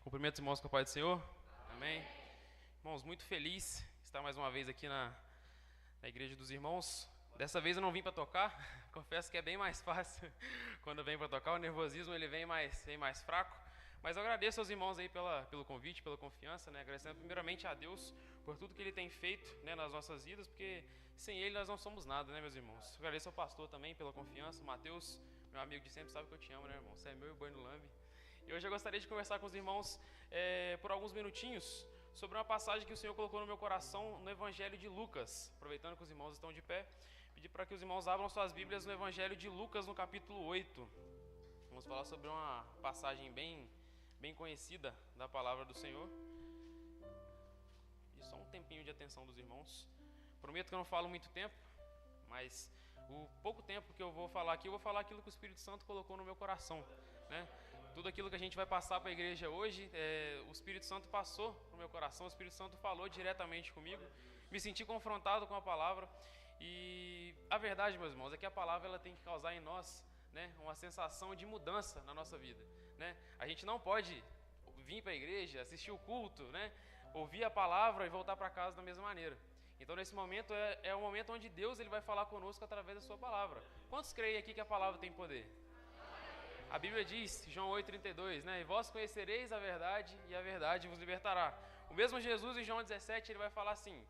Cumprimento os irmãos com a paz do Senhor. Amém. Irmãos, muito feliz de estar mais uma vez aqui na igreja dos irmãos. Dessa vez eu não vim para tocar, confesso que é bem mais fácil quando eu venho para tocar, o nervosismo ele vem mais fraco. Mas eu agradeço aos irmãos aí pelo convite, pela confiança, né? Agradecendo primeiramente a Deus por tudo que Ele tem feito, né, nas nossas vidas, porque sem Ele nós não somos nada, né, meus irmãos? Agradeço ao pastor também pela confiança, o Mateus, meu amigo de sempre, sabe que eu te amo, né, irmão? Você é meu e boi no lambe. E hoje eu gostaria de conversar com os irmãos por alguns minutinhos sobre uma passagem que o Senhor colocou no meu coração no Evangelho de Lucas. Aproveitando que os irmãos estão de pé, pedir para que os irmãos abram suas Bíblias no Evangelho de Lucas, no capítulo 8. Vamos falar sobre uma passagem bem conhecida da palavra do Senhor. E só um tempinho de atenção dos irmãos. Prometo que eu não falo muito tempo, mas o pouco tempo que eu vou falar aqui, eu vou falar aquilo que o Espírito Santo colocou no meu coração, né? Tudo aquilo que a gente vai passar para a igreja hoje, o Espírito Santo passou no meu coração, o Espírito Santo falou diretamente comigo, me senti confrontado com a palavra. E a verdade, meus irmãos, é que a palavra ela tem que causar em nós, né, uma sensação de mudança na nossa vida, né? A gente não pode vir para a igreja, assistir o culto, né, ouvir a palavra e voltar para casa da mesma maneira. Então, nesse momento, é o momento onde Deus ele vai falar conosco através da sua palavra. Quantos creem aqui que a palavra tem poder? A Bíblia diz, João 8,32, né? E vós conhecereis a verdade e a verdade vos libertará. O mesmo Jesus em João 17, ele vai falar assim,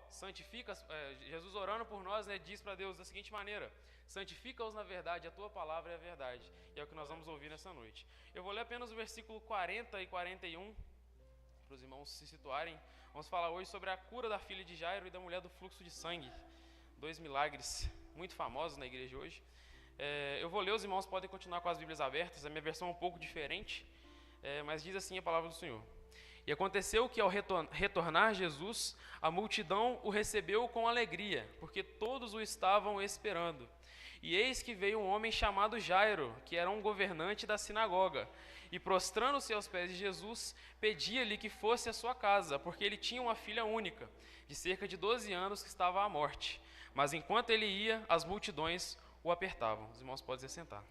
santifica, Jesus orando por nós, né, diz para Deus da seguinte maneira, santifica-os na verdade, a tua palavra é a verdade. E é o que nós vamos ouvir nessa noite. Eu vou ler apenas o versículo 40 e 41, para os irmãos se situarem. Vamos falar hoje sobre a cura da filha de Jairo e da mulher do fluxo de sangue. 2 milagres muito famosos na igreja hoje. Eu vou ler, os irmãos podem continuar com as Bíblias abertas, a minha versão é um pouco diferente, mas diz assim a palavra do Senhor. E aconteceu que ao retornar Jesus, a multidão o recebeu com alegria, porque todos o estavam esperando. E eis que veio um homem chamado Jairo, que era um governante da sinagoga, e prostrando-se aos pés de Jesus, pedia-lhe que fosse à sua casa, porque ele tinha uma filha única, de cerca de 12 anos, que estava à morte. Mas enquanto ele ia, as multidões o apertavam. Os irmãos podem se sentar.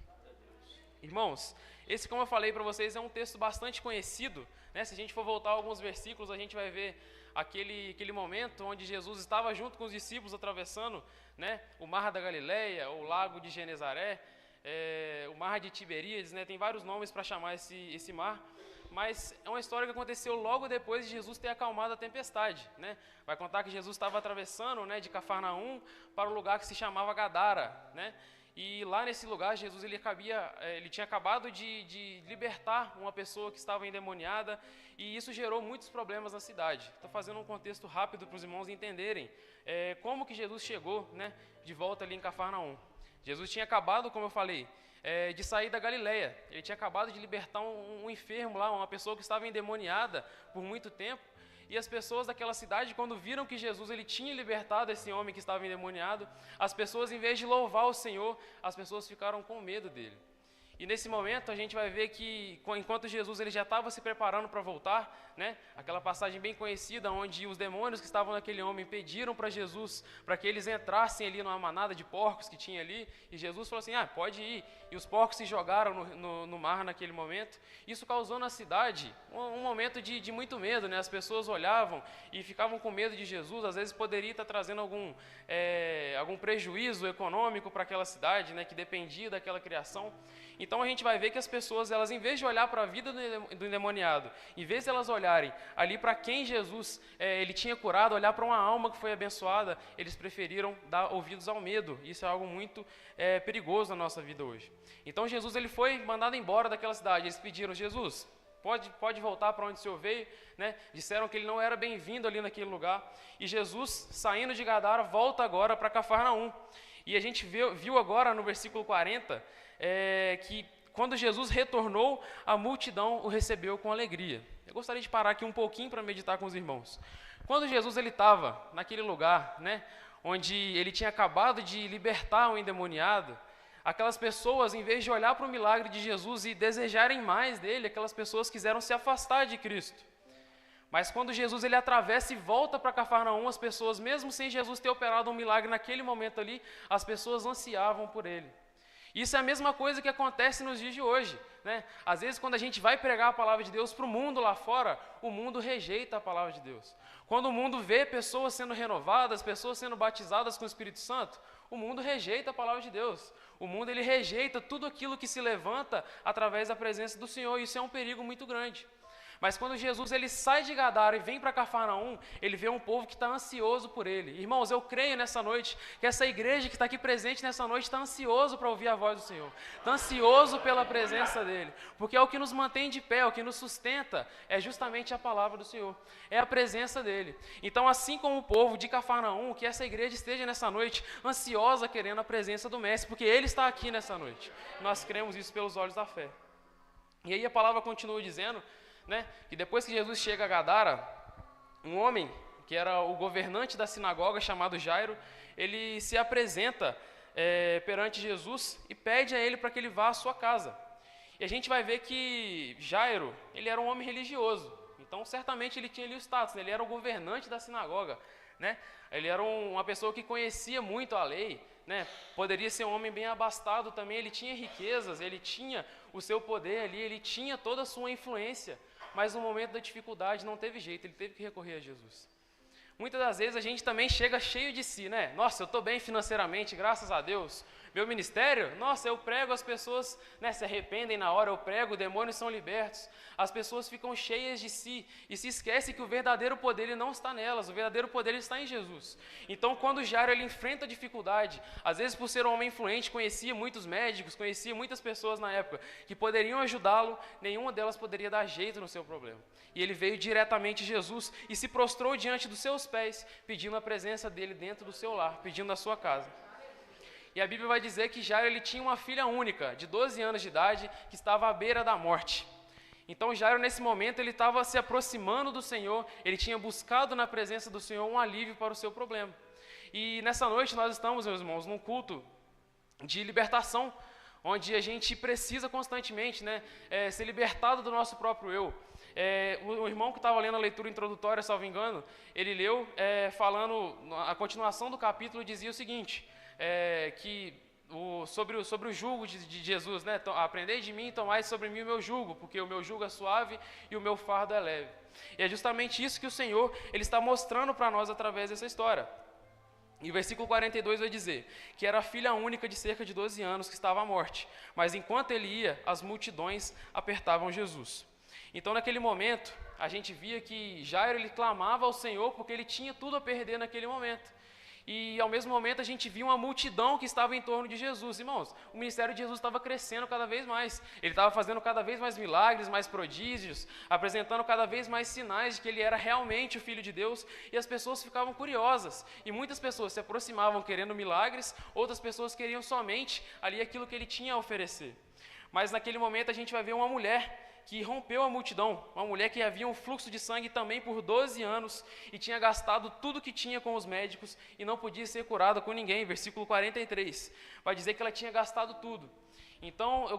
Irmãos, esse, como eu falei para vocês, é um texto bastante conhecido, né? Se a gente for voltar alguns versículos, a gente vai ver aquele momento onde Jesus estava junto com os discípulos atravessando, né, o mar da Galileia, o lago de Genezaré, o mar de Tiberíades, né? Tem vários nomes para chamar esse mar, mas é uma história que aconteceu logo depois de Jesus ter acalmado a tempestade, né? Vai contar que Jesus estava atravessando, né, de Cafarnaum para um lugar que se chamava Gadara, né? E lá nesse lugar, Jesus ele tinha acabado de libertar uma pessoa que estava endemoniada, e isso gerou muitos problemas na cidade. Estou fazendo um contexto rápido para os irmãos entenderem como que Jesus chegou, né, de volta ali em Cafarnaum. Jesus tinha acabado, como eu falei, de sair da Galileia. Ele tinha acabado de libertar um enfermo lá, uma pessoa que estava endemoniada por muito tempo. E as pessoas daquela cidade, quando viram que Jesus ele tinha libertado esse homem que estava endemoniado, as pessoas, em vez de louvar o Senhor, as pessoas ficaram com medo dele. E nesse momento a gente vai ver que, enquanto Jesus ele já estava se preparando para voltar, né, aquela passagem bem conhecida, onde os demônios que estavam naquele homem pediram para Jesus, para que eles entrassem ali numa manada de porcos que tinha ali, e Jesus falou assim, pode ir. E os porcos se jogaram no mar naquele momento. Isso causou na cidade um momento de muito medo, né? As pessoas olhavam e ficavam com medo de Jesus, às vezes poderia estar trazendo algum prejuízo econômico para aquela cidade, né, que dependia daquela criação. Então a gente vai ver que as pessoas, elas, em vez de olhar para a vida do endemoniado, em vez de elas olharem ali para quem Jesus ele tinha curado, olhar para uma alma que foi abençoada, eles preferiram dar ouvidos ao medo. Isso é algo muito perigoso na nossa vida hoje. Então Jesus ele foi mandado embora daquela cidade. Eles pediram, Jesus, pode voltar para onde o Senhor veio, né? Disseram que ele não era bem-vindo ali naquele lugar. E Jesus, saindo de Gadara, volta agora para Cafarnaum. E a gente viu agora no versículo 40, que quando Jesus retornou, a multidão o recebeu com alegria. Eu gostaria de parar aqui um pouquinho para meditar com os irmãos. Quando Jesus estava naquele lugar, né, onde ele tinha acabado de libertar um endemoniado, aquelas pessoas, em vez de olhar para o milagre de Jesus e desejarem mais dele, aquelas pessoas quiseram se afastar de Cristo. Mas quando Jesus ele atravessa e volta para Cafarnaum, as pessoas, mesmo sem Jesus ter operado um milagre naquele momento ali, as pessoas ansiavam por ele. Isso é a mesma coisa que acontece nos dias de hoje. né? Às vezes, quando a gente vai pregar a palavra de Deus para o mundo lá fora, o mundo rejeita a palavra de Deus. Quando o mundo vê pessoas sendo renovadas, pessoas sendo batizadas com o Espírito Santo, o mundo rejeita a palavra de Deus. O mundo, ele rejeita tudo aquilo que se levanta através da presença do Senhor, e isso é um perigo muito grande. Mas quando Jesus ele sai de Gadara e vem para Cafarnaum, ele vê um povo que está ansioso por ele. Irmãos, eu creio nessa noite que essa igreja que está aqui presente nessa noite está ansioso para ouvir a voz do Senhor. Está ansioso pela presença dele. Porque é o que nos mantém de pé, é o que nos sustenta, é justamente a palavra do Senhor. É a presença dele. Então, assim como o povo de Cafarnaum, que essa igreja esteja nessa noite ansiosa querendo a presença do Mestre, porque ele está aqui nessa noite. Nós cremos isso pelos olhos da fé. E aí a palavra continua dizendo, né, que depois que Jesus chega a Gadara, um homem que era o governante da sinagoga, chamado Jairo, ele se apresenta perante Jesus e pede a ele para que ele vá à sua casa. E a gente vai ver que Jairo, ele era um homem religioso, então certamente ele tinha ali o status, né? Ele era o governante da sinagoga, né? Ele era uma pessoa que conhecia muito a lei, né? Poderia ser um homem bem abastado também, ele tinha riquezas, ele tinha o seu poder ali, ele tinha toda a sua influência. Mas no momento da dificuldade não teve jeito, ele teve que recorrer a Jesus. Muitas das vezes a gente também chega cheio de si, né? Nossa, eu estou bem financeiramente, graças a Deus. Meu ministério, nossa, eu prego, as pessoas, né, se arrependem na hora, eu prego, demônios são libertos. As pessoas ficam cheias de si e se esquecem que o verdadeiro poder ele não está nelas, o verdadeiro poder ele está em Jesus. Então, quando Jairo ele enfrenta dificuldade, às vezes por ser um homem influente, conhecia muitos médicos, conhecia muitas pessoas na época que poderiam ajudá-lo, nenhuma delas poderia dar jeito no seu problema. E ele veio diretamente a Jesus e se prostrou diante dos seus pés, pedindo a presença dele dentro do seu lar, pedindo a sua casa. E a Bíblia vai dizer que Jairo ele tinha uma filha única, de 12 anos de idade, que estava à beira da morte. Então Jairo, nesse momento, ele estava se aproximando do Senhor, ele tinha buscado na presença do Senhor um alívio para o seu problema. E nessa noite nós estamos, meus irmãos, num culto de libertação, onde a gente precisa constantemente, né, ser libertado do nosso próprio eu. O irmão que estava lendo a leitura introdutória, salvo engano, ele leu falando, a continuação do capítulo dizia o seguinte, sobre o jugo de Jesus, né? Aprendei de mim e tomai sobre mim o meu jugo, porque o meu jugo é suave e o meu fardo é leve. E é justamente isso que o Senhor ele está mostrando para nós através dessa história. E o versículo 42 vai dizer que era a filha única de cerca de 12 anos que estava à morte, mas enquanto ele ia, as multidões apertavam Jesus. Então, naquele momento, a gente via que Jairo ele clamava ao Senhor porque ele tinha tudo a perder naquele momento. E ao mesmo momento a gente viu uma multidão que estava em torno de Jesus. Irmãos, o ministério de Jesus estava crescendo cada vez mais. Ele estava fazendo cada vez mais milagres, mais prodígios, apresentando cada vez mais sinais de que ele era realmente o Filho de Deus. E as pessoas ficavam curiosas. E muitas pessoas se aproximavam querendo milagres, outras pessoas queriam somente ali aquilo que ele tinha a oferecer. Mas naquele momento a gente vai ver uma mulher que rompeu a multidão, uma mulher que havia um fluxo de sangue também por 12 anos e tinha gastado tudo que tinha com os médicos e não podia ser curada com ninguém, versículo 43, vai dizer que ela tinha gastado tudo. Então eu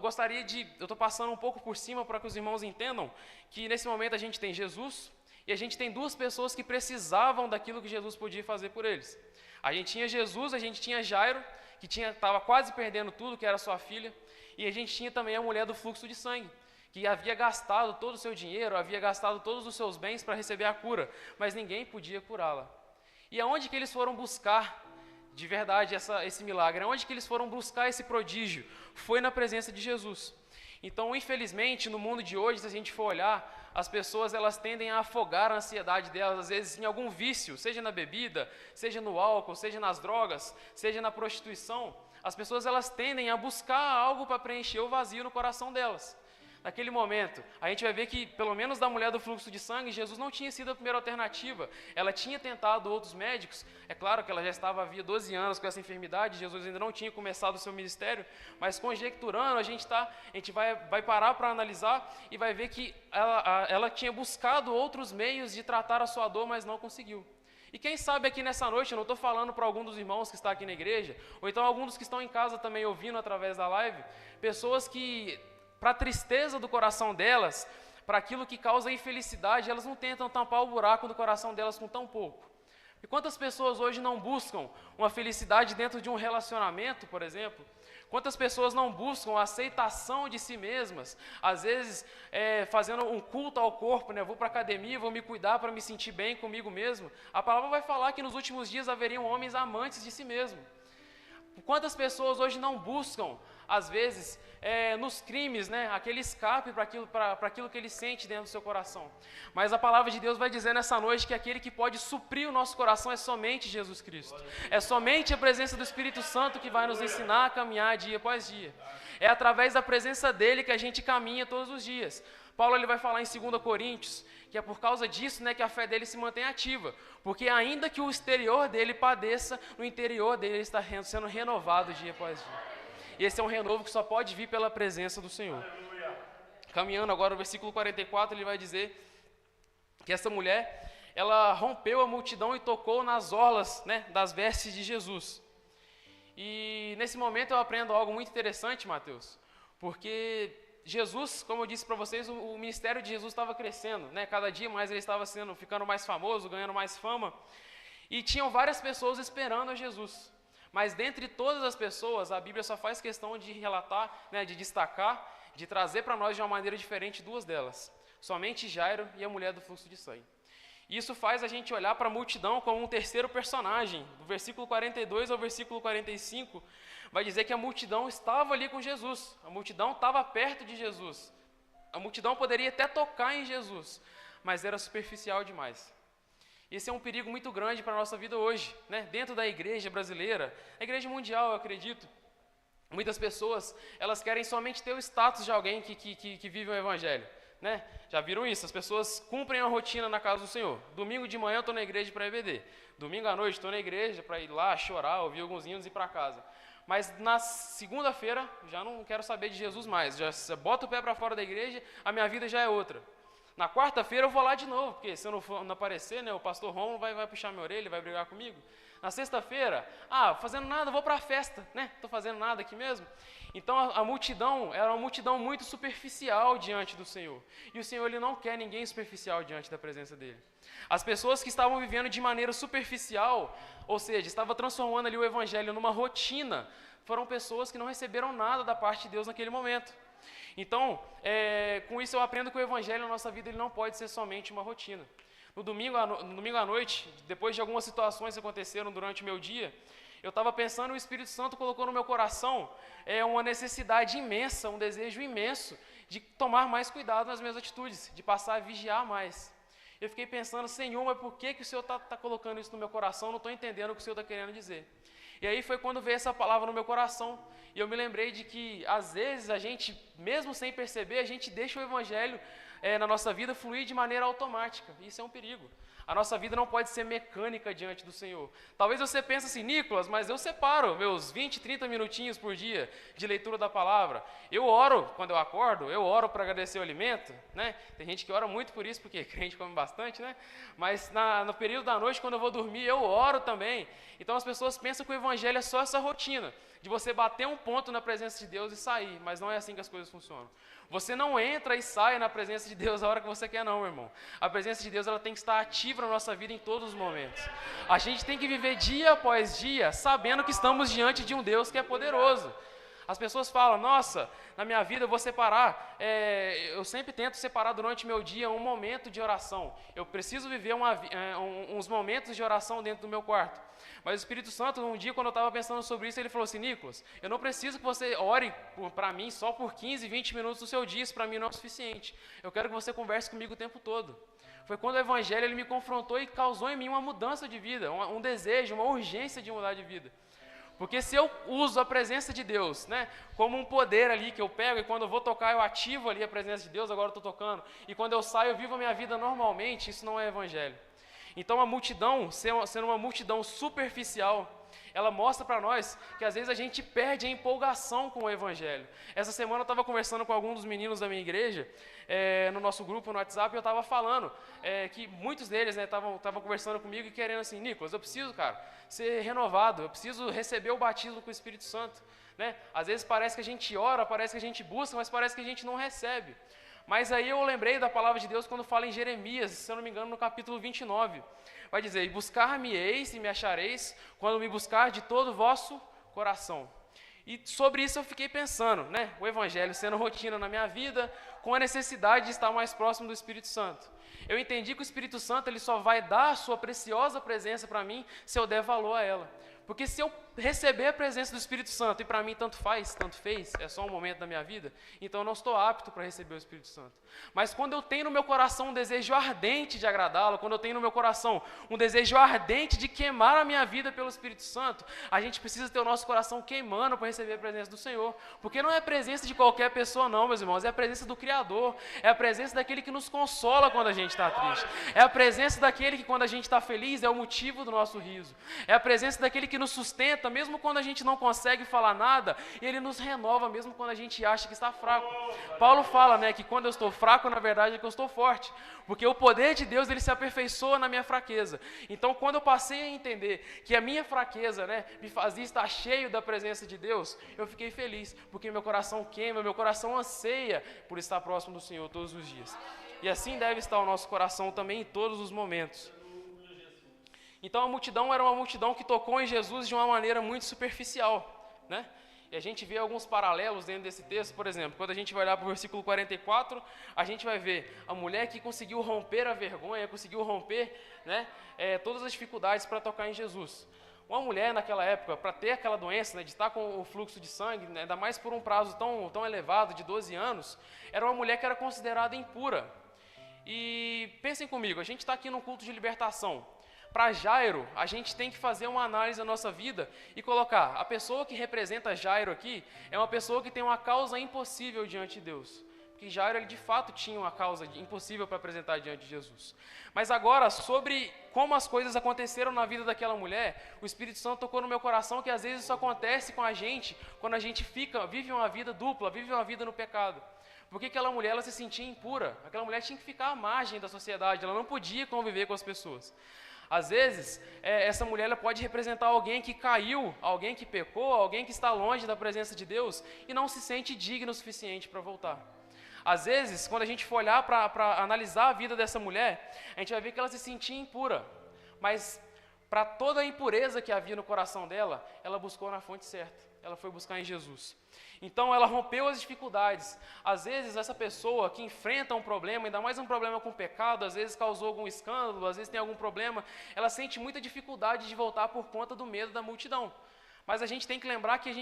estou passando um pouco por cima para que os irmãos entendam que nesse momento a gente tem Jesus e a gente tem duas pessoas que precisavam daquilo que Jesus podia fazer por eles. A gente tinha Jesus, a gente tinha Jairo, que estava quase perdendo tudo, que era sua filha, e a gente tinha também a mulher do fluxo de sangue, que havia gastado todo o seu dinheiro, havia gastado todos os seus bens para receber a cura, mas ninguém podia curá-la. E aonde que eles foram buscar, de verdade, esse milagre? Aonde que eles foram buscar esse prodígio? Foi na presença de Jesus. Então, infelizmente, no mundo de hoje, se a gente for olhar, as pessoas elas tendem a afogar a ansiedade delas, às vezes, em algum vício, seja na bebida, seja no álcool, seja nas drogas, seja na prostituição. As pessoas elas tendem a buscar algo para preencher o vazio no coração delas. Naquele momento, a gente vai ver que, pelo menos da mulher do fluxo de sangue, Jesus não tinha sido a primeira alternativa. Ela tinha tentado outros médicos. É claro que ela já estava havia 12 anos com essa enfermidade, Jesus ainda não tinha começado o seu ministério, mas conjecturando, a gente vai parar para analisar e vai ver que ela tinha buscado outros meios de tratar a sua dor, mas não conseguiu. E quem sabe aqui nessa noite, eu não estou falando para algum dos irmãos que está aqui na igreja, ou então alguns dos que estão em casa também ouvindo através da live, pessoas que, para a tristeza do coração delas, para aquilo que causa infelicidade, elas não tentam tampar o buraco do coração delas com tão pouco. E quantas pessoas hoje não buscam uma felicidade dentro de um relacionamento, por exemplo? Quantas pessoas não buscam a aceitação de si mesmas, às vezes fazendo um culto ao corpo, né? Vou para a academia, vou me cuidar para me sentir bem comigo mesmo. A palavra vai falar que nos últimos dias haveriam homens amantes de si mesmo. Quantas pessoas hoje não buscam, às vezes, nos crimes, né, aquele escape para aquilo que ele sente dentro do seu coração. Mas a palavra de Deus vai dizer nessa noite que aquele que pode suprir o nosso coração é somente Jesus Cristo. É somente a presença do Espírito Santo que vai nos ensinar a caminhar dia após dia. É através da presença dele que a gente caminha todos os dias. Paulo ele vai falar em 2 Coríntios que é por causa disso, né, que a fé dele se mantém ativa. Porque ainda que o exterior dele padeça, no interior dele ele está sendo renovado dia após dia. E esse é um renovo que só pode vir pela presença do Senhor. Caminhando agora no versículo 44, ele vai dizer que essa mulher, ela rompeu a multidão e tocou nas orlas, né, das vestes de Jesus. E nesse momento eu aprendo algo muito interessante, Mateus, porque Jesus, como eu disse para vocês, o ministério de Jesus estava crescendo, né? Cada dia mais ele estava ficando mais famoso, ganhando mais fama. E tinham várias pessoas esperando a Jesus. Mas dentre todas as pessoas, a Bíblia só faz questão de relatar, né, de destacar, de trazer para nós de uma maneira diferente duas delas. Somente Jairo e a mulher do fluxo de sangue. Isso faz a gente olhar para a multidão como um terceiro personagem. Do versículo 42 ao versículo 45, vai dizer que a multidão estava ali com Jesus. A multidão estava perto de Jesus. A multidão poderia até tocar em Jesus, mas era superficial demais. Esse é um perigo muito grande para a nossa vida hoje, né? Dentro da igreja brasileira, a igreja mundial, eu acredito. Muitas pessoas, elas querem somente ter o status de alguém que vive o evangelho. Né? Já viram isso? As pessoas cumprem a rotina na casa do Senhor. Domingo de manhã eu estou na igreja para EBD. Domingo à noite estou na igreja para ir lá chorar, ouvir alguns hinos e ir para casa. Mas na segunda-feira já não quero saber de Jesus mais. Já boto o pé para fora da igreja, a minha vida já é outra. Na quarta-feira eu vou lá de novo, porque se eu não aparecer, né, o pastor Romulo vai puxar minha orelha, vai brigar comigo. Na sexta-feira, fazendo nada, vou para a festa, né? Estou fazendo nada aqui mesmo. Então a multidão era uma multidão muito superficial diante do Senhor. E o Senhor ele não quer ninguém superficial diante da presença dele. As pessoas que estavam vivendo de maneira superficial, ou seja, estavam transformando ali o evangelho numa rotina, foram pessoas que não receberam nada da parte de Deus naquele momento. Então, com isso eu aprendo que o evangelho na nossa vida ele não pode ser somente uma rotina. No domingo à noite, depois de algumas situações que aconteceram durante o meu dia, eu estava pensando e o Espírito Santo colocou no meu coração uma necessidade imensa, um desejo imenso de tomar mais cuidado nas minhas atitudes, de passar a vigiar mais. Eu fiquei pensando, Senhor, mas por que o Senhor está colocando isso no meu coração? Eu não estou entendendo o que o Senhor está querendo dizer. E aí foi quando veio essa palavra no meu coração, e eu me lembrei de que, às vezes, a gente, mesmo sem perceber, a gente deixa o Evangelho na nossa vida fluir de maneira automática. Isso é um perigo. A nossa vida não pode ser mecânica diante do Senhor. Talvez você pense assim, Nicolas, mas eu separo meus 20, 30 minutinhos por dia de leitura da palavra. Eu oro quando eu acordo, eu oro para agradecer o alimento, né? Tem gente que ora muito por isso, porque crente come bastante, né? Mas no período da noite, quando eu vou dormir, eu oro também. Então as pessoas pensam que o evangelho é só essa rotina, de você bater um ponto na presença de Deus e sair, mas não é assim que as coisas funcionam. Você não entra e sai na presença de Deus a hora que você quer, não, meu irmão. A presença de Deus ela tem que estar ativa na nossa vida em todos os momentos. A gente tem que viver dia após dia sabendo que estamos diante de um Deus que é poderoso. As pessoas falam, nossa, na minha vida eu vou separar, eu sempre tento separar durante o meu dia um momento de oração. Eu preciso viver uns momentos de oração dentro do meu quarto. Mas o Espírito Santo, um dia quando eu estava pensando sobre isso, ele falou assim, Nicolas, eu não preciso que você ore para mim só por 15, 20 minutos do seu dia, isso para mim não é o suficiente. Eu quero que você converse comigo o tempo todo. Foi quando o Evangelho ele me confrontou e causou em mim uma mudança de vida, um desejo, uma urgência de mudar de vida. Porque se eu uso a presença de Deus, né, como um poder ali que eu pego e quando eu vou tocar eu ativo ali a presença de Deus, agora eu estou tocando, e quando eu saio eu vivo a minha vida normalmente, isso não é Evangelho. Então a multidão, sendo uma multidão superficial, ela mostra para nós que às vezes a gente perde a empolgação com o Evangelho. Essa semana eu estava conversando com alguns dos meninos da minha igreja, no nosso grupo no WhatsApp, e eu estava falando que muitos deles estavam conversando comigo e querendo assim, Nicolas, eu preciso, cara, ser renovado, eu preciso receber o batismo com o Espírito Santo. Né? Às vezes parece que a gente ora, parece que a gente busca, mas parece que a gente não recebe. Mas aí eu lembrei da palavra de Deus quando fala em Jeremias, se eu não me engano, no capítulo 29. Vai dizer, buscar-me-eis e me achareis, quando me buscar de todo o vosso coração. E sobre isso eu fiquei pensando, né? O Evangelho sendo rotina na minha vida, com a necessidade de estar mais próximo do Espírito Santo. Eu entendi que o Espírito Santo ele só vai dar a sua preciosa presença para mim se eu der valor a ela. Porque se eu receber a presença do Espírito Santo, e para mim tanto faz, tanto fez, é só um momento da minha vida, então eu não estou apto para receber o Espírito Santo. Mas quando eu tenho no meu coração um desejo ardente de agradá-lo, quando eu tenho no meu coração um desejo ardente de queimar a minha vida pelo Espírito Santo, a gente precisa ter o nosso coração queimando para receber a presença do Senhor. Porque não é a presença de qualquer pessoa não, meus irmãos, é a presença do Criador, é a presença daquele que nos consola quando a gente está triste, é a presença daquele que quando a gente está feliz é o motivo do nosso riso, é a presença daquele que nos sustenta, mesmo quando a gente não consegue falar nada, e Ele nos renova, mesmo quando a gente acha que está fraco. Paulo fala, né, que quando eu estou fraco, na verdade é que eu estou forte, porque o poder de Deus, ele se aperfeiçoa na minha fraqueza. Então, quando eu passei a entender que a minha fraqueza, né, me fazia estar cheio da presença de Deus, eu fiquei feliz, porque meu coração queima, meu coração anseia por estar próximo do Senhor todos os dias. E assim deve estar o nosso coração também em todos os momentos. Então a multidão era uma multidão que tocou em Jesus de uma maneira muito superficial, né? E a gente vê alguns paralelos dentro desse texto, por exemplo, quando a gente vai olhar para o versículo 44, a gente vai ver a mulher que conseguiu romper a vergonha, conseguiu romper, né, todas as dificuldades para tocar em Jesus. Uma mulher naquela época, para ter aquela doença, né, de estar com o fluxo de sangue, né, ainda mais por um prazo tão elevado, de 12 anos, era uma mulher que era considerada impura. E pensem comigo, a gente está aqui num culto de libertação. Para Jairo, a gente tem que fazer uma análise da nossa vida e colocar, a pessoa que representa Jairo aqui é uma pessoa que tem uma causa impossível diante de Deus. Porque Jairo, ele de fato tinha uma causa impossível para apresentar diante de Jesus. Mas agora, sobre como as coisas aconteceram na vida daquela mulher, o Espírito Santo tocou no meu coração que às vezes isso acontece com a gente quando a gente vive uma vida dupla, vive uma vida no pecado. Porque aquela mulher, ela se sentia impura, aquela mulher tinha que ficar à margem da sociedade, ela não podia conviver com as pessoas. Às vezes, essa mulher ela pode representar alguém que caiu, alguém que pecou, alguém que está longe da presença de Deus e não se sente digno o suficiente para voltar. Às vezes, quando a gente for olhar para analisar a vida dessa mulher, a gente vai ver que ela se sentia impura, mas para toda a impureza que havia no coração dela, ela buscou na fonte certa, ela foi buscar em Jesus. Então ela rompeu as dificuldades. Às vezes essa pessoa que enfrenta um problema, ainda mais um problema com pecado, às vezes causou algum escândalo, às vezes tem algum problema, ela sente muita dificuldade de voltar por conta do medo da multidão. Mas a gente tem que lembrar que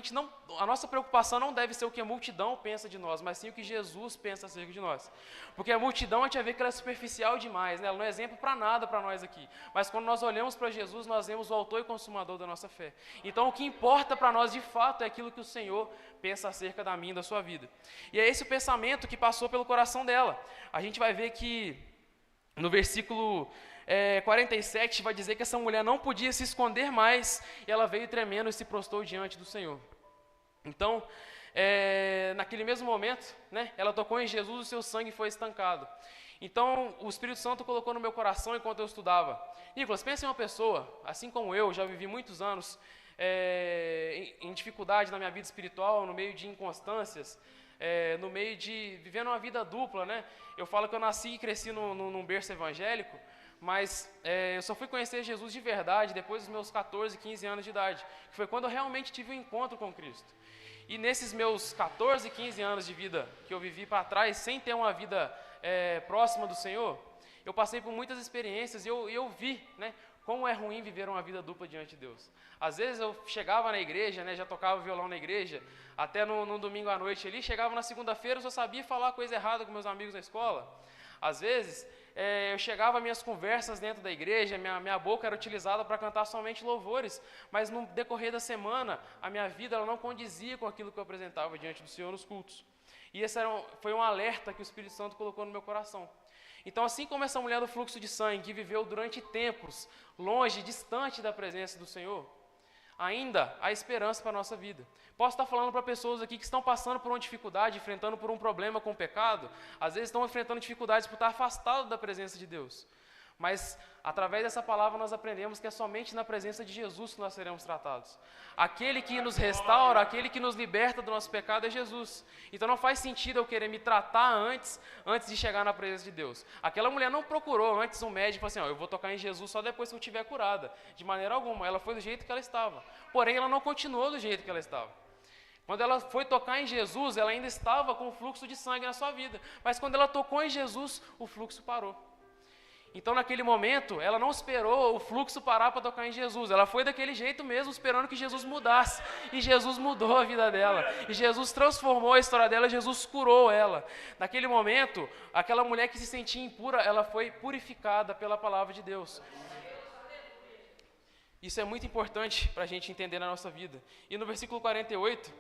a nossa preocupação não deve ser o que a multidão pensa de nós, mas sim o que Jesus pensa acerca de nós. Porque a multidão, a gente vai ver que ela é superficial demais, né? Ela não é exemplo para nada para nós aqui. Mas quando nós olhamos para Jesus, nós vemos o autor e consumador da nossa fé. Então o que importa para nós de fato é aquilo que o Senhor pensa acerca da minha e da sua vida. E é esse o pensamento que passou pelo coração dela. A gente vai ver que no versículo 47 vai dizer que essa mulher não podia se esconder mais, e ela veio tremendo e se prostrou diante do Senhor. Então, naquele mesmo momento, né, ela tocou em Jesus e o seu sangue foi estancado. Então, o Espírito Santo colocou no meu coração enquanto eu estudava. Nicolas, pense em uma pessoa, assim como eu, já vivi muitos anos em dificuldade na minha vida espiritual, no meio de inconstâncias, no meio de vivendo uma vida dupla, né? Eu falo que eu nasci e cresci num berço evangélico, mas eu só fui conhecer Jesus de verdade depois dos meus 14, 15 anos de idade, que foi quando eu realmente tive um encontro com Cristo. E nesses meus 14, 15 anos de vida que eu vivi para trás, sem ter uma vida próxima do Senhor, eu passei por muitas experiências e eu vi, né, como é ruim viver uma vida dupla diante de Deus. Às vezes eu chegava na igreja, né, já tocava violão na igreja, até no domingo à noite ali, chegava na segunda-feira, eu só sabia falar coisa errada com meus amigos na escola. Às vezes, eu chegava às minhas conversas dentro da igreja, minha boca era utilizada para cantar somente louvores, mas no decorrer da semana, a minha vida ela não condizia com aquilo que eu apresentava diante do Senhor nos cultos. E esse foi um alerta que o Espírito Santo colocou no meu coração. Então, assim como essa mulher do fluxo de sangue, que viveu durante tempos, longe, distante da presença do Senhor, ainda há esperança para a nossa vida. Posso estar falando para pessoas aqui que estão passando por uma dificuldade, enfrentando por um problema com o pecado, às vezes estão enfrentando dificuldades por estar afastados da presença de Deus. Mas, através dessa palavra, nós aprendemos que é somente na presença de Jesus que nós seremos tratados. Aquele que nos restaura, aquele que nos liberta do nosso pecado é Jesus. Então não faz sentido eu querer me tratar antes de chegar na presença de Deus. Aquela mulher não procurou antes um médico e falou assim, eu vou tocar em Jesus só depois que eu estiver curada. De maneira alguma, ela foi do jeito que ela estava. Porém, ela não continuou do jeito que ela estava. Quando ela foi tocar em Jesus, ela ainda estava com o fluxo de sangue na sua vida. Mas quando ela tocou em Jesus, o fluxo parou. Então, naquele momento, ela não esperou o fluxo parar para tocar em Jesus. Ela foi daquele jeito mesmo, esperando que Jesus mudasse. E Jesus mudou a vida dela. E Jesus transformou a história dela, Jesus curou ela. Naquele momento, aquela mulher que se sentia impura, ela foi purificada pela palavra de Deus. Isso é muito importante para a gente entender na nossa vida. E no versículo 48,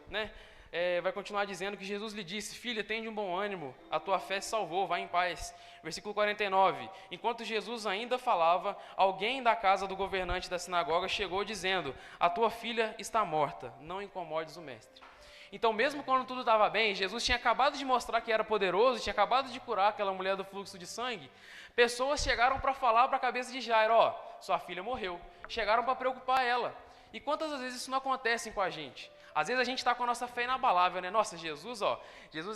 vai continuar dizendo que Jesus lhe disse: filha, tem de um bom ânimo, a tua fé se salvou, vai em paz. Versículo 49, enquanto Jesus ainda falava, alguém da casa do governante da sinagoga chegou dizendo: a tua filha está morta, não incomodes o mestre. Então, mesmo quando tudo estava bem, Jesus tinha acabado de mostrar que era poderoso, tinha acabado de curar aquela mulher do fluxo de sangue, pessoas chegaram para falar para a cabeça de Jairo: ó, sua filha morreu. Chegaram para preocupar ela. E quantas vezes isso não acontece com a gente? Às vezes a gente está com a nossa fé inabalável, né? Nossa, Jesus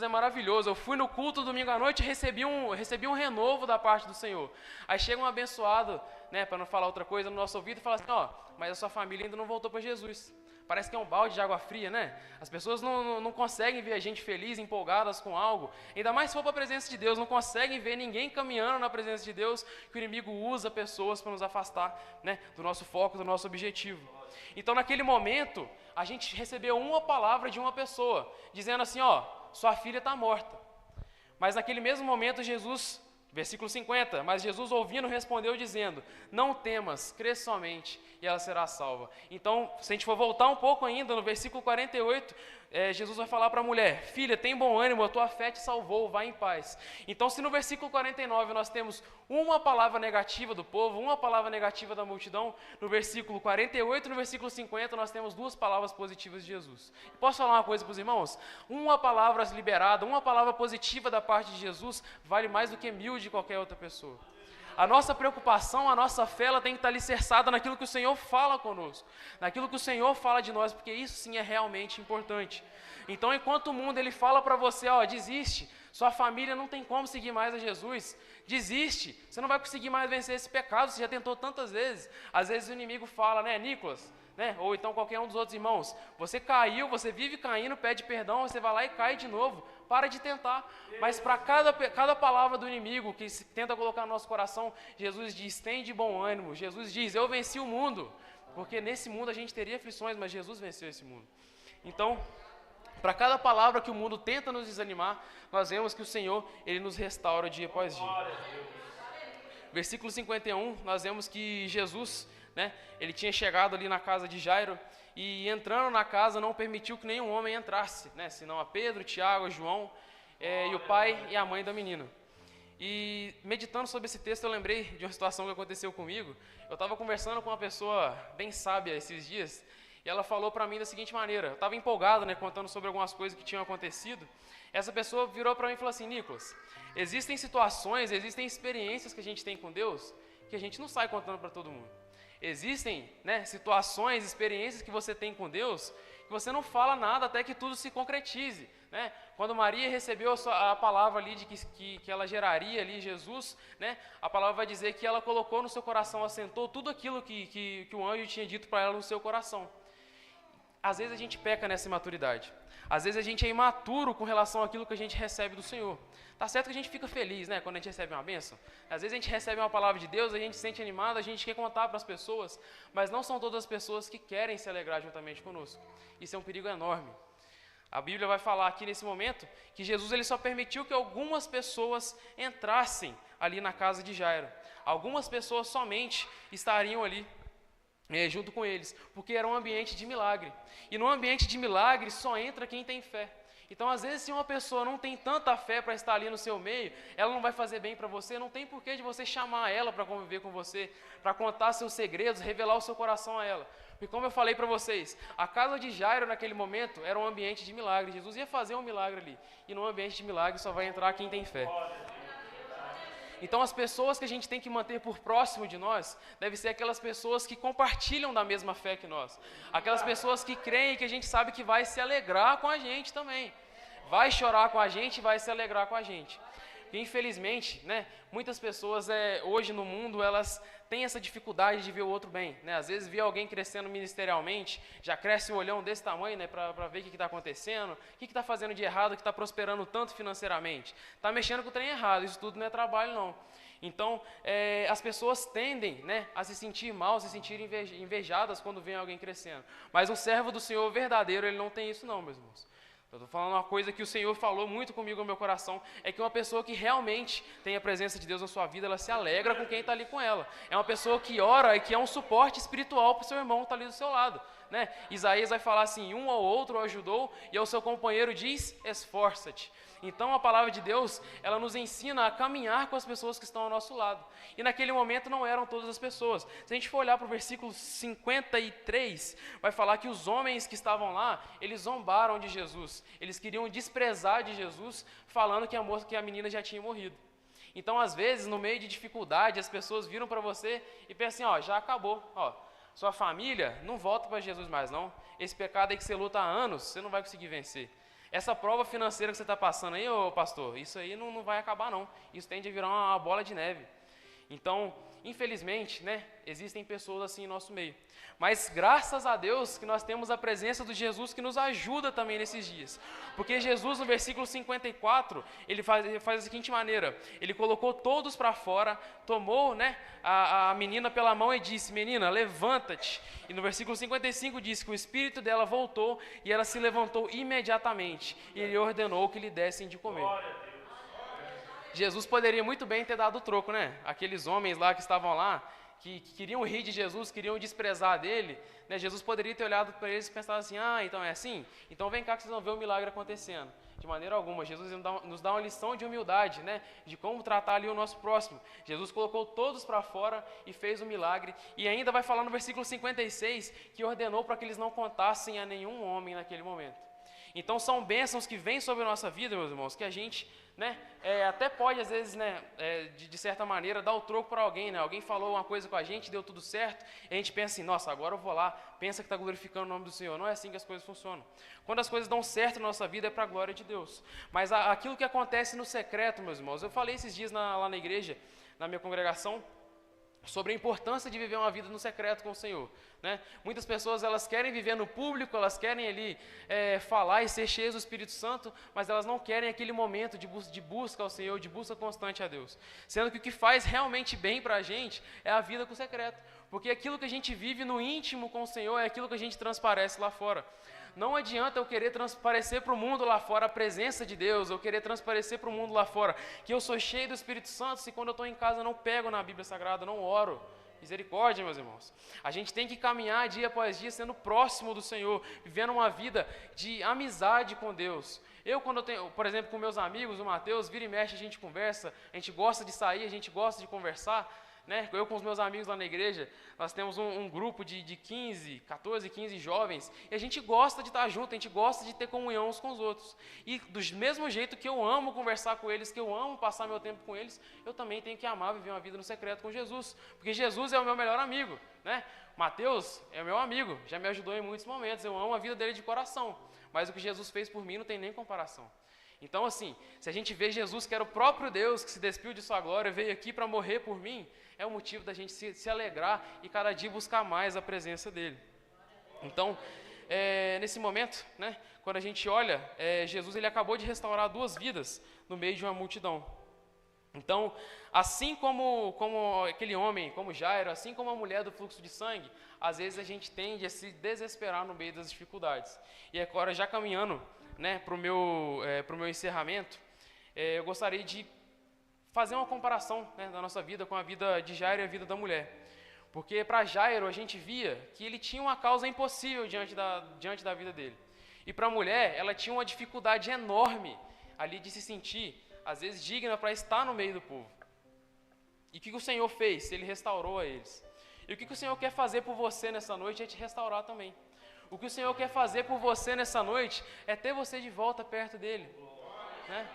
é maravilhoso. Eu fui no culto domingo à noite e recebi um renovo da parte do Senhor. Aí chega um abençoado, para não falar outra coisa, no nosso ouvido e fala assim: mas a sua família ainda não voltou para Jesus. Parece que é um balde de água fria, né? As pessoas não conseguem ver a gente feliz, empolgadas com algo. Ainda mais se for para a presença de Deus, não conseguem ver ninguém caminhando na presença de Deus, que o inimigo usa pessoas para nos afastar, do nosso foco, do nosso objetivo. Então, naquele momento, a gente recebeu uma palavra de uma pessoa, dizendo assim: sua filha está morta. Mas naquele mesmo momento, Jesus, versículo 50, mas Jesus ouvindo respondeu dizendo: não temas, crê somente e ela será salva. Então, se a gente for voltar um pouco ainda, no versículo 48, Jesus vai falar para a mulher: filha, tem bom ânimo, a tua fé te salvou, vai em paz. Então, se no versículo 49 nós temos uma palavra negativa do povo, uma palavra negativa da multidão, no versículo 48 e no versículo 50 nós temos duas palavras positivas de Jesus. Posso falar uma coisa para os irmãos? Uma palavra liberada, uma palavra positiva da parte de Jesus vale mais do que 1000 de qualquer outra pessoa. A nossa preocupação, a nossa fé, ela tem que estar alicerçada naquilo que o Senhor fala conosco, naquilo que o Senhor fala de nós, porque isso sim é realmente importante. Então, enquanto o mundo ele fala para você: desiste, sua família não tem como seguir mais a Jesus, desiste, você não vai conseguir mais vencer esse pecado, você já tentou tantas vezes. Às vezes o inimigo fala: Nicolas, ou então qualquer um dos outros irmãos, você caiu, você vive caindo, pede perdão, você vai lá e cai de novo, para de tentar. Mas para cada palavra do inimigo que se tenta colocar no nosso coração, Jesus diz: tem de bom ânimo. Jesus diz: eu venci o mundo, porque nesse mundo a gente teria aflições, mas Jesus venceu esse mundo. Então, para cada palavra que o mundo tenta nos desanimar, nós vemos que o Senhor, Ele nos restaura dia após dia. Versículo 51, nós vemos que Jesus, ele tinha chegado ali na casa de Jairo, e entrando na casa não permitiu que nenhum homem entrasse, senão a Pedro, Tiago, João, e o pai e a mãe da menina. E meditando sobre esse texto, eu lembrei de uma situação que aconteceu comigo. Eu estava conversando com uma pessoa bem sábia esses dias, e ela falou para mim da seguinte maneira: eu estava empolgado, contando sobre algumas coisas que tinham acontecido. Essa pessoa virou para mim e falou assim: Nicolas, existem situações, existem experiências que a gente tem com Deus, que a gente não sai contando para todo mundo. Existem situações, experiências que você tem com Deus, que você não fala nada até que tudo se concretize. Quando Maria recebeu a palavra ali de que ela geraria ali Jesus, a palavra vai dizer que ela colocou no seu coração, assentou tudo aquilo que o anjo tinha dito para ela no seu coração. Às vezes a gente peca nessa imaturidade. Às vezes a gente é imaturo com relação àquilo que a gente recebe do Senhor. Tá certo que a gente fica feliz, quando a gente recebe uma bênção. Às vezes a gente recebe uma palavra de Deus, a gente se sente animado, a gente quer contar para as pessoas, mas não são todas as pessoas que querem se alegrar juntamente conosco. Isso é um perigo enorme. A Bíblia vai falar aqui nesse momento que Jesus ele só permitiu que algumas pessoas entrassem ali na casa de Jairo. Algumas pessoas somente estariam ali junto com eles, porque era um ambiente de milagre. E no ambiente de milagre só entra quem tem fé. Então, às vezes, se uma pessoa não tem tanta fé para estar ali no seu meio, ela não vai fazer bem para você, não tem porquê de você chamar ela para conviver com você, para contar seus segredos, revelar o seu coração a ela. Porque como eu falei para vocês, a casa de Jairo naquele momento era um ambiente de milagre. Jesus ia fazer um milagre ali. E no ambiente de milagre só vai entrar quem tem fé. Então, as pessoas que a gente tem que manter por próximo de nós, devem ser aquelas pessoas que compartilham da mesma fé que nós. Aquelas pessoas que creem, que a gente sabe que vai se alegrar com a gente também. Vai chorar com a gente, vai se alegrar com a gente. que infelizmente, né, muitas pessoas hoje no mundo, elas têm essa dificuldade de ver o outro bem, né? Às vezes vê alguém crescendo ministerialmente, já cresce um olhão desse tamanho, né, para ver o que está acontecendo, o que está fazendo de errado, que está prosperando tanto financeiramente. Está mexendo com o trem errado, isso tudo não é trabalho não. Então, as pessoas tendem, né, a se sentir mal, se sentir invejadas quando vem alguém crescendo. Mas um servo do Senhor verdadeiro, ele não tem isso não, meus irmãos. Eu estou falando uma coisa que o Senhor falou muito comigo no meu coração, é que uma pessoa que realmente tem a presença de Deus na sua vida, ela se alegra com quem está ali com ela. É uma pessoa que ora e que é um suporte espiritual para o seu irmão que está ali do seu lado. Né? Isaías vai falar assim, um ao outro o ajudou e ao seu companheiro diz, esforça-te. Então a palavra de Deus, ela nos ensina a caminhar com as pessoas que estão ao nosso lado. E naquele momento não eram todas as pessoas. Se a gente for olhar para o versículo 53, vai falar que os homens que estavam lá, eles zombaram de Jesus. Eles queriam desprezar de Jesus, falando que a menina já tinha morrido. Então, às vezes, no meio de dificuldade, as pessoas viram para você e pensam assim, já acabou, sua família não volta para Jesus mais não. Esse pecado aí que você luta há anos, você não vai conseguir vencer. Essa prova financeira que você está passando aí, ô pastor, isso aí não vai acabar não. Isso tende a virar uma bola de neve. Então, infelizmente, né, existem pessoas assim em nosso meio. Mas graças a Deus que nós temos a presença de Jesus que nos ajuda também nesses dias. Porque Jesus, no versículo 54, ele faz da seguinte maneira, ele colocou todos para fora, tomou, né, a menina pela mão e disse, menina, levanta-te. E no versículo 55 diz que o espírito dela voltou e ela se levantou imediatamente. E ele ordenou que lhe dessem de comer. Jesus poderia muito bem ter dado o troco, né? Aqueles homens lá que estavam lá, que queriam rir de Jesus, queriam desprezar dele, né? Jesus poderia ter olhado para eles e pensado assim, então é assim? Então vem cá que vocês vão ver o milagre acontecendo. De maneira alguma, Jesus nos dá uma lição de humildade, né? De como tratar ali o nosso próximo. Jesus colocou todos para fora e fez o milagre, e ainda vai falar no versículo 56, que ordenou para que eles não contassem a nenhum homem naquele momento. Então são bênçãos que vêm sobre a nossa vida, meus irmãos, que a gente, né, até pode às vezes, né, de certa maneira dar o troco para alguém, né? Alguém falou uma coisa com a gente, deu tudo certo, e a gente pensa assim, nossa, agora eu vou lá, pensa que está glorificando o nome do Senhor. Não é assim que as coisas funcionam. Quando as coisas dão certo na nossa vida é para a glória de Deus. Mas aquilo que acontece no secreto, meus irmãos, eu falei esses dias lá na igreja, na minha congregação, sobre a importância de viver uma vida no secreto com o Senhor, né? Muitas pessoas, elas querem viver no público, elas querem ali falar e ser cheias do Espírito Santo, mas elas não querem aquele momento de busca ao Senhor, de busca constante a Deus, sendo que o que faz realmente bem para a gente é a vida com o secreto, porque aquilo que a gente vive no íntimo com o Senhor é aquilo que a gente transparece lá fora. Não adianta eu querer transparecer para o mundo lá fora a presença de Deus, eu querer transparecer para o mundo lá fora que eu sou cheio do Espírito Santo, se quando eu estou em casa eu não pego na Bíblia Sagrada, não oro. Misericórdia, meus irmãos. A gente tem que caminhar dia após dia sendo próximo do Senhor, vivendo uma vida de amizade com Deus. Quando eu tenho, por exemplo, com meus amigos, o Mateus, vira e mexe, a gente conversa, a gente gosta de sair, a gente gosta de conversar, né? Eu com os meus amigos lá na igreja, nós temos um grupo de 14, 15 jovens, e a gente gosta de estar junto, a gente gosta de ter comunhão uns com os outros. E do mesmo jeito que eu amo conversar com eles, que eu amo passar meu tempo com eles, eu também tenho que amar viver uma vida no secreto com Jesus, porque Jesus é o meu melhor amigo, né? Mateus é meu amigo, já me ajudou em muitos momentos, eu amo a vida dele de coração, mas o que Jesus fez por mim não tem nem comparação. Então, assim, se a gente vê Jesus, que era o próprio Deus, que se despiu de sua glória, veio aqui para morrer por mim, é o motivo da gente se alegrar e cada dia buscar mais a presença dele. Então, nesse momento, né, quando a gente olha, Jesus ele acabou de restaurar 2 vidas no meio de uma multidão. Então, assim como aquele homem, como Jairo, assim como a mulher do fluxo de sangue, às vezes a gente tende a se desesperar no meio das dificuldades. E agora, já caminhando, né, para o meu encerramento, eu gostaria de fazer uma comparação, né, da nossa vida com a vida de Jairo e a vida da mulher. Porque para Jairo a gente via que ele tinha uma causa impossível diante da vida dele. E para a mulher, ela tinha uma dificuldade enorme ali de se sentir, às vezes, digna para estar no meio do povo. E o que o Senhor fez? Ele restaurou a eles. E o que o Senhor quer fazer por você nessa noite é te restaurar também. O que o Senhor quer fazer por você nessa noite é ter você de volta perto dele, né?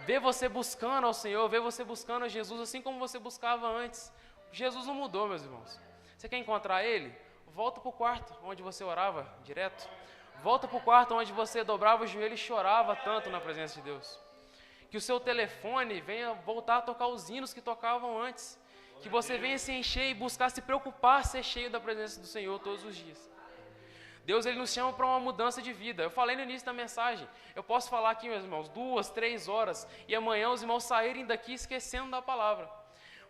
Ver você buscando ao Senhor, ver você buscando a Jesus, assim como você buscava antes. Jesus não mudou, meus irmãos. Você quer encontrar Ele? Volta para o quarto onde você orava direto. Volta para o quarto onde você dobrava o joelho e chorava tanto na presença de Deus. Que o seu telefone venha voltar a tocar os hinos que tocavam antes. Que você venha se encher e buscar se preocupar, ser cheio da presença do Senhor todos os dias. Deus, Ele nos chama para uma mudança de vida. Eu falei no início da mensagem, eu posso falar aqui, meus irmãos, 2, 3 horas, e amanhã os irmãos saírem daqui esquecendo da palavra.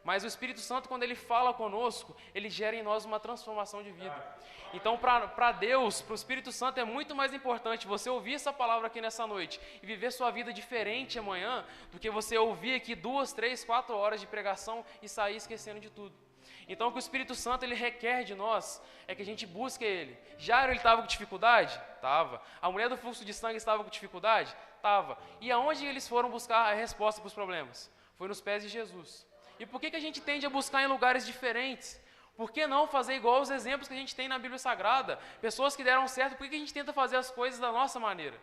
Mas o Espírito Santo, quando Ele fala conosco, Ele gera em nós uma transformação de vida. Então, para Deus, para o Espírito Santo, é muito mais importante você ouvir essa palavra aqui nessa noite e viver sua vida diferente amanhã, do que você ouvir aqui 2, 3, 4 horas de pregação e sair esquecendo de tudo. Então, o que o Espírito Santo ele requer de nós é que a gente busque Ele. Jairo, ele estava com dificuldade? Estava. A mulher do fluxo de sangue estava com dificuldade? Estava. E aonde eles foram buscar a resposta para os problemas? Foi nos pés de Jesus. E por que a gente tende a buscar em lugares diferentes? Por que não fazer igual os exemplos que a gente tem na Bíblia Sagrada? Pessoas que deram certo, por que a gente tenta fazer as coisas da nossa maneira?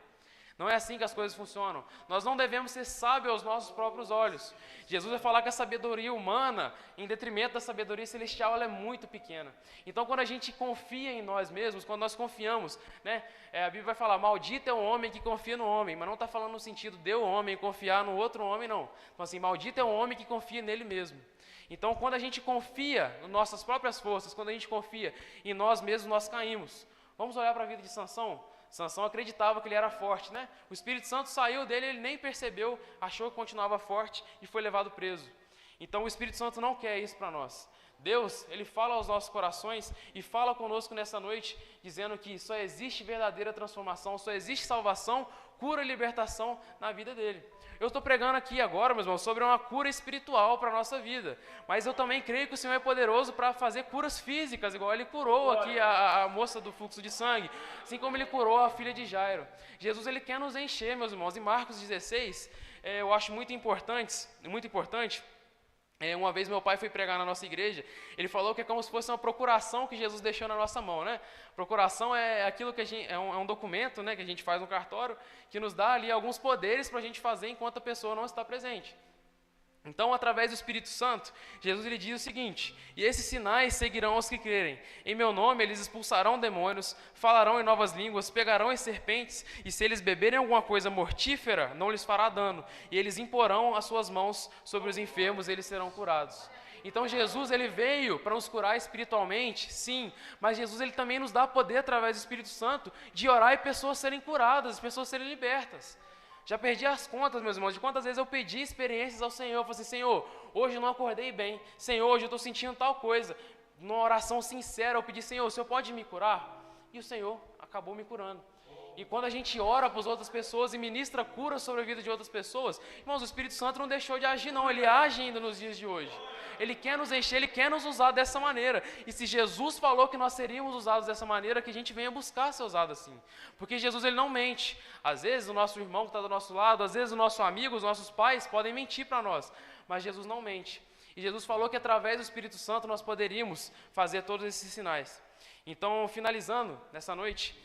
Não é assim que as coisas funcionam. Nós não devemos ser sábios aos nossos próprios olhos. Jesus vai falar que a sabedoria humana, em detrimento da sabedoria celestial, ela é muito pequena. Então, quando a gente confia em nós mesmos, quando nós confiamos, né, a Bíblia vai falar, maldito é o homem que confia no homem, mas não está falando no sentido de o homem confiar no outro homem, não. Então, assim, maldito é o homem que confia nele mesmo. Então, quando a gente confia nas nossas próprias forças, quando a gente confia em nós mesmos, nós caímos. Vamos olhar para a vida de Sansão? Sansão acreditava que ele era forte, né? O Espírito Santo saiu dele, ele nem percebeu, achou que continuava forte e foi levado preso. Então o Espírito Santo não quer isso para nós. Deus, Ele fala aos nossos corações e fala conosco nessa noite, dizendo que só existe verdadeira transformação, só existe salvação, cura e libertação na vida dele. Eu estou pregando aqui agora, meus irmãos, sobre uma cura espiritual para a nossa vida, mas eu também creio que o Senhor é poderoso para fazer curas físicas, igual Ele curou aqui a moça do fluxo de sangue, assim como Ele curou a filha de Jairo. Jesus, Ele quer nos encher, meus irmãos. Em Marcos 16, eu acho muito importante, uma vez meu pai foi pregar na nossa igreja, ele falou que é como se fosse uma procuração que Jesus deixou na nossa mão, né? Procuração é aquilo que é um documento, né, que a gente faz no cartório, que nos dá ali alguns poderes para a gente fazer enquanto a pessoa não está presente. Então, através do Espírito Santo, Jesus ele diz o seguinte: e esses sinais seguirão os que crerem. Em meu nome eles expulsarão demônios, falarão em novas línguas, pegarão em serpentes, e se eles beberem alguma coisa mortífera, não lhes fará dano. E eles imporão as suas mãos sobre os enfermos, e eles serão curados. Então, Jesus ele veio para nos curar espiritualmente, sim, mas Jesus ele também nos dá poder através do Espírito Santo de orar e pessoas serem curadas, pessoas serem libertas. Já perdi as contas, meus irmãos, de quantas vezes eu pedi experiências ao Senhor. Eu falei assim: Senhor, hoje eu não acordei bem. Senhor, hoje eu estou sentindo tal coisa. Numa oração sincera, eu pedi: Senhor, o Senhor pode me curar? E o Senhor acabou me curando. E quando a gente ora para as outras pessoas e ministra cura sobre a vida de outras pessoas, irmãos, o Espírito Santo não deixou de agir, não. Ele age ainda nos dias de hoje. Ele quer nos encher, Ele quer nos usar dessa maneira. E se Jesus falou que nós seríamos usados dessa maneira, que a gente venha buscar ser usado assim. Porque Jesus ele não mente. Às vezes o nosso irmão que está do nosso lado, às vezes o nosso amigo, os nossos pais podem mentir para nós. Mas Jesus não mente. E Jesus falou que através do Espírito Santo nós poderíamos fazer todos esses sinais. Então, finalizando nessa noite,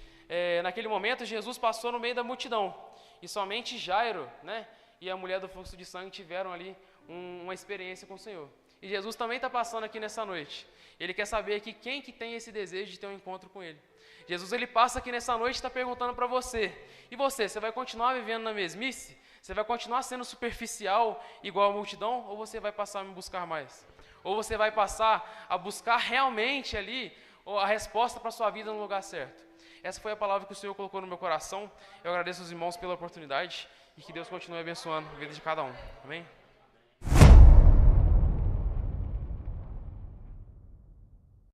naquele momento Jesus passou no meio da multidão. E somente Jairo, né, e a mulher do fluxo de sangue tiveram ali uma experiência com o Senhor. E Jesus também está passando aqui nessa noite. Ele quer saber aqui quem que tem esse desejo de ter um encontro com Ele. Jesus ele passa aqui nessa noite e está perguntando para você. E você vai continuar vivendo na mesmice? Você vai continuar sendo superficial igual a multidão? Ou você vai passar a me buscar mais? Ou você vai passar a buscar realmente ali a resposta para a sua vida no lugar certo? Essa foi a palavra que o Senhor colocou no meu coração. Eu agradeço aos irmãos pela oportunidade e que Deus continue abençoando a vida de cada um. Amém?